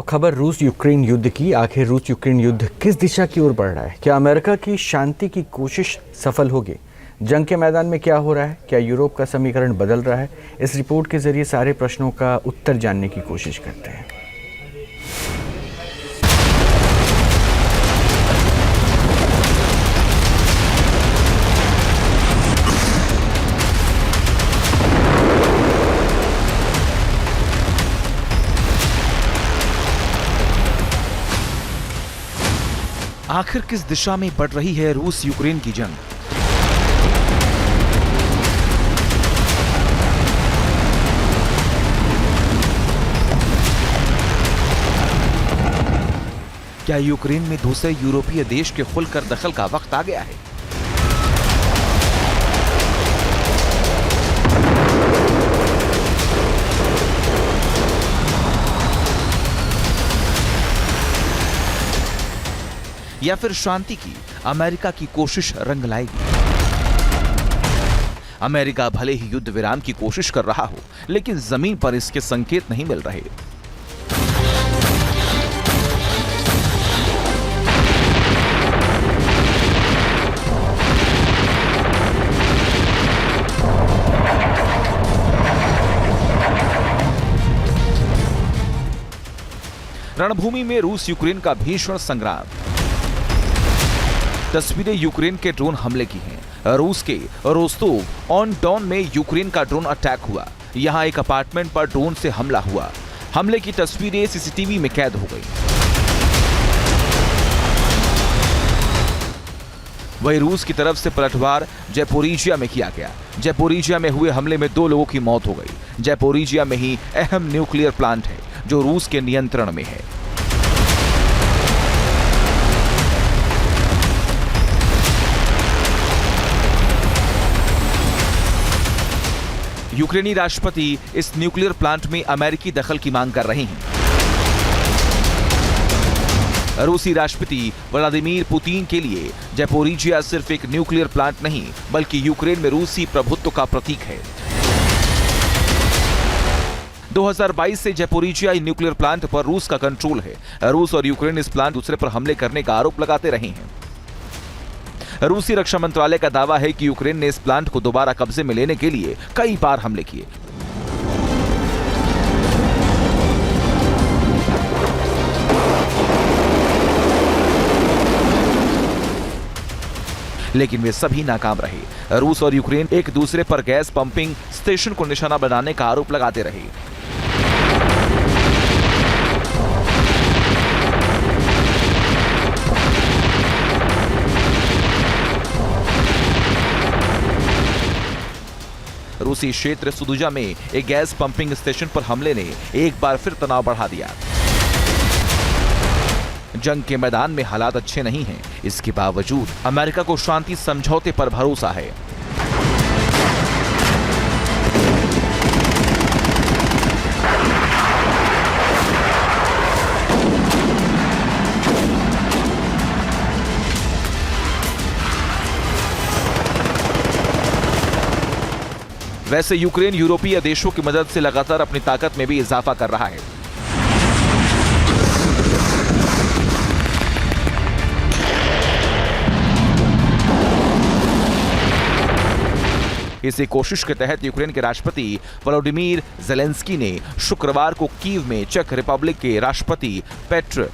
खबर रूस यूक्रेन युद्ध की। आखिर रूस यूक्रेन युद्ध किस दिशा की ओर बढ़ रहा है? क्या अमेरिका की शांति की कोशिश सफल होगी? जंग के मैदान में क्या हो रहा है? क्या यूरोप का समीकरण बदल रहा है? इस रिपोर्ट के जरिए सारे प्रश्नों का उत्तर जानने की कोशिश करते हैं। आखिर किस दिशा में बढ़ रही है रूस यूक्रेन की जंग? क्या यूक्रेन में दूसरे यूरोपीय देश के खुलकर दखल का वक्त आ गया है? या फिर शांति की अमेरिका की कोशिश रंग लाएगी? अमेरिका भले ही युद्ध विराम की कोशिश कर रहा हो, लेकिन जमीन पर इसके संकेत नहीं मिल रहे। रणभूमि में रूस यूक्रेन का भीषण संग्राम। तस्वीरें यूक्रेन के ड्रोन हमले की हैं। रूस के रोस्तोव ऑन डॉन में यूक्रेन का ड्रोन अटैक हुआ। यहां एक अपार्टमेंट पर ड्रोन से हमला हुआ। हमले की तस्वीरें सीसीटीवी में कैद हो गई। वही रूस की तरफ से पलटवार ज़ैपोरिज़िया में किया गया। ज़ैपोरिज़िया में हुए हमले में 2 लोगों की मौत हो गई। ज़ैपोरिज़िया में ही अहम न्यूक्लियर प्लांट है जो रूस के नियंत्रण में है। यूक्रेनी राष्ट्रपति इस न्यूक्लियर प्लांट में अमेरिकी दखल की मांग कर रहे हैं। रूसी राष्ट्रपति व्लादिमीर पुतिन के लिए ज़ैपोरिज़िया सिर्फ एक न्यूक्लियर प्लांट नहीं, बल्कि यूक्रेन में रूसी प्रभुत्व का प्रतीक है। 2022 से ज़ैपोरिज़िया न्यूक्लियर प्लांट पर रूस का कंट्रोल है। रूस और यूक्रेन इस प्लांट दूसरे पर हमले करने का आरोप लगाते रहे हैं। रूसी रक्षा मंत्रालय का दावा है कि यूक्रेन ने इस प्लांट को दोबारा कब्जे में लेने के लिए कई बार हमले किए। लेकिन वे सभी नाकाम रहे। रूस और यूक्रेन एक दूसरे पर गैस पंपिंग स्टेशन को निशाना बनाने का आरोप लगाते रहे। रूसी क्षेत्र सुदुजा में एक गैस पंपिंग स्टेशन पर हमले ने एक बार फिर तनाव बढ़ा दिया। जंग के मैदान में हालात अच्छे नहीं हैं। इसके बावजूद अमेरिका को शांति समझौते पर भरोसा है। वैसे यूक्रेन यूरोपीय देशों की मदद से लगातार अपनी ताकत में भी इजाफा कर रहा है। इसी कोशिश के तहत यूक्रेन के राष्ट्रपति वोलोडिमीर ज़ेलेंस्की ने शुक्रवार को कीव में चेक रिपब्लिक के राष्ट्रपति पेट्र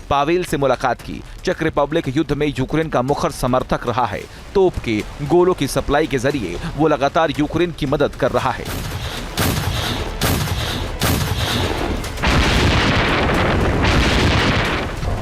पावेल से मुलाकात की। चेक रिपब्लिक युद्ध में यूक्रेन का मुखर समर्थक रहा है। तोप के गोलों की सप्लाई के जरिए वो लगातार यूक्रेन की मदद कर रहा है।